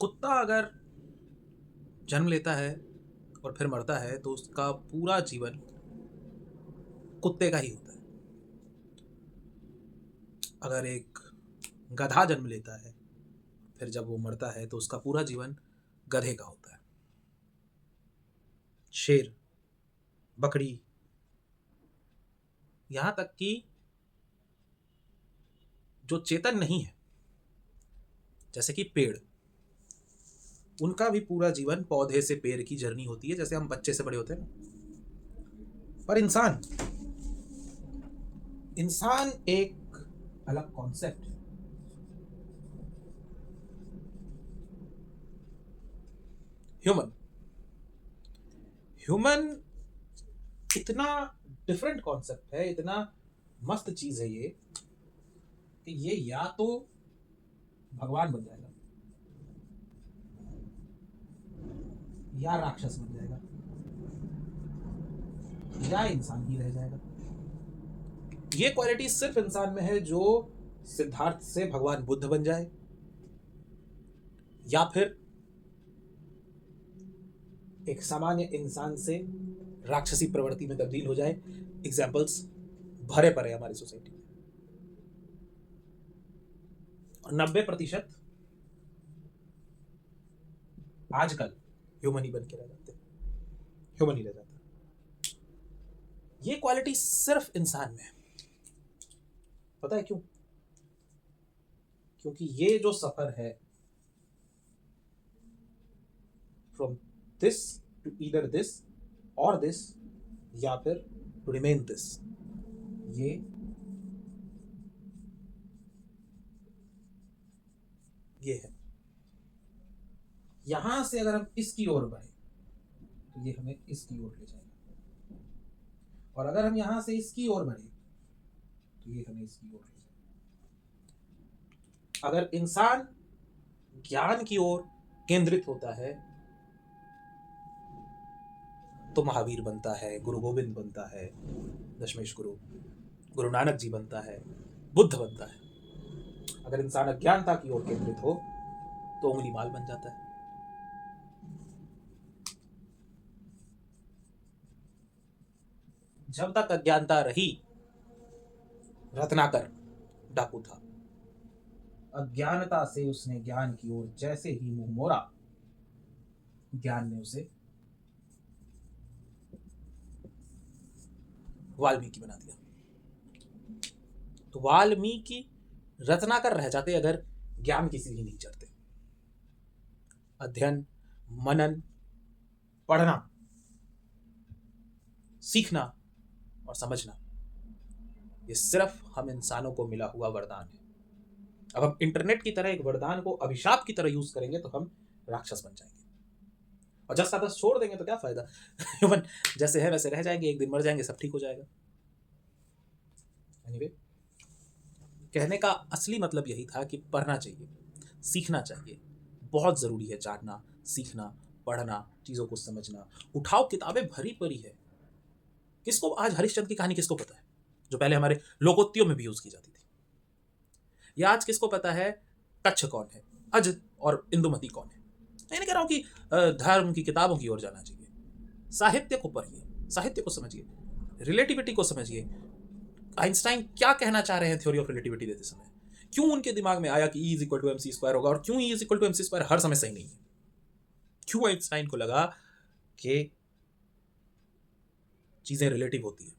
कुत्ता अगर जन्म लेता है और फिर मरता है तो उसका पूरा जीवन कुत्ते का ही होता है। अगर एक गधा जन्म लेता है फिर जब वो मरता है तो उसका पूरा जीवन गधे का होता है। शेर, बकरी, यहां तक कि जो चेतन नहीं है जैसे कि पेड़, उनका भी पूरा जीवन पौधे से पेड़ की जर्नी होती है, जैसे हम बच्चे से बड़े होते हैं ना। पर इंसान, इंसान एक अलग कॉन्सेप्ट है। ह्यूमन, ह्यूमन इतना डिफरेंट कॉन्सेप्ट है, इतना मस्त चीज है ये कि ये या तो भगवान बन जाएगा या राक्षस बन जाएगा या इंसान ही रह जाएगा। ये क्वालिटी सिर्फ इंसान में है, जो सिद्धार्थ से भगवान बुद्ध बन जाए या फिर एक सामान्य इंसान से राक्षसी प्रवृत्ति में तब्दील हो जाए। एग्जाम्पल्स भरे पड़े हमारी सोसाइटी में। और 90% आजकल ह्यूमन ही बन के रह जाते हैं, ह्यूमन ही रह जाता है। ये क्वालिटी सिर्फ इंसान में है। पता है क्यों? क्योंकि ये जो सफर है from this to either this और दिस, या फिर टू रिमेन दिस, ये है। यहां से अगर हम इसकी ओर बढ़े तो ये हमें इसकी ओर ले जाएगा, और अगर हम यहां से इसकी ओर बढ़े तो ये हमें इसकी ओर ले जाएगा। अगर इंसान ज्ञान की ओर केंद्रित होता है तो महावीर बनता है, गुरु गोविंद बनता है, दशमेश गुरु गुरु नानक जी बनता है, बुद्ध बनता है। अगर इंसान अज्ञानता की ओर केंद्रित हो तो उंगली माल बन जाता है। जब तक अज्ञानता रही, रत्नाकर डाकू था। अज्ञानता से उसने ज्ञान की ओर जैसे ही मुंह मोड़ा, ज्ञान ने उसे वाल्मीकि बना दिया। तो वाल्मीकि रत्नाकर रह जाते अगर ज्ञान की सीढ़ी नहीं चढ़ते। अध्ययन, मनन, पढ़ना, सीखना और समझना, ये सिर्फ हम इंसानों को मिला हुआ वरदान है। अब हम इंटरनेट की तरह एक वरदान को अभिशाप की तरह यूज करेंगे तो हम राक्षस बन जाएंगे, और जस तस छोड़ देंगे तो क्या फायदा। ह्यूमन जैसे है वैसे रह जाएंगे, एक दिन मर जाएंगे, सब ठीक हो जाएगा। एनीवे, कहने का असली मतलब यही था कि पढ़ना चाहिए, सीखना चाहिए। बहुत ज़रूरी है जानना, सीखना, पढ़ना, चीज़ों को समझना। उठाओ, किताबें भरी पड़ी है। किसको आज हरिश्चंद्र की कहानी किसको पता है, जो पहले हमारे लोकोक्तियों में भी यूज़ की जाती थी? या आज किसको पता है कच्छ कौन है, अज और इंदुमती कौन है? मैं नहीं कह रहा हूँ कि धर्म की किताबों की ओर जाना चाहिए। साहित्य को पढ़िए, साहित्य को समझिए, रिलेटिविटी को समझिए। आइंस्टाइन क्या कहना चाह रहे हैं थ्योरी ऑफ रिलेटिविटी देते समय? क्यों उनके दिमाग में आया कि E is equal to MC square होगा, और क्यों E is equal to MC square हर समय सही नहीं है? क्यों आइंस्टाइन को लगा कि चीजें रिलेटिव होती है?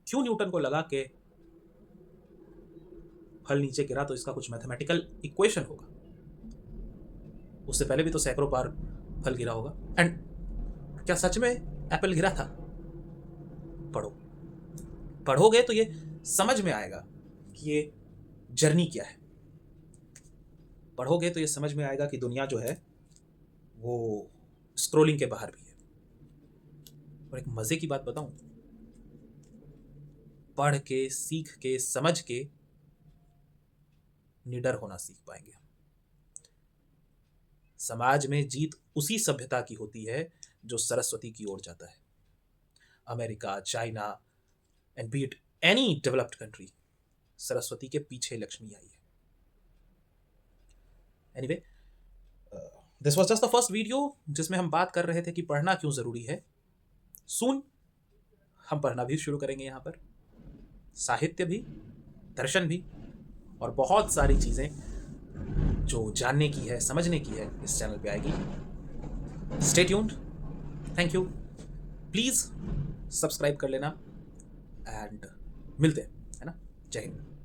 क्यों न्यूटन को लगा कि फल नीचे गिरा तो इसका कुछ मैथमेटिकल इक्वेशन होगा? उससे पहले भी तो सैकड़ों बार फल गिरा होगा। एंड क्या सच में एप्पल गिरा था? पढ़ो, पढ़ोगे तो ये समझ में आएगा कि ये जर्नी क्या है। पढ़ोगे तो ये समझ में आएगा कि दुनिया जो है वो स्क्रोलिंग के बाहर भी है। और एक मजे की बात बताऊं, पढ़ के, सीख के, समझ के निडर होना सीख पाएंगे हम। समाज में जीत उसी सभ्यता की होती है जो सरस्वती की ओर जाता है। America, China and B it any developed country, Saraswati के पीछे लक्ष्मी आई है। Anyway, this was just the first video जिसमें हम बात कर रहे थे कि पढ़ना क्यों ज़रूरी है। सून हम पढ़ना भी शुरू करेंगे यहाँ पर, साहित्य भी, दर्शन भी, और बहुत सारी चीज़ें जो जानने की है, समझने की है, इस चैनल पे आएगी। Stay tuned. Thank you. Please subscribe कर लेना एंड मिलते हैं, है ना। जय हिंद।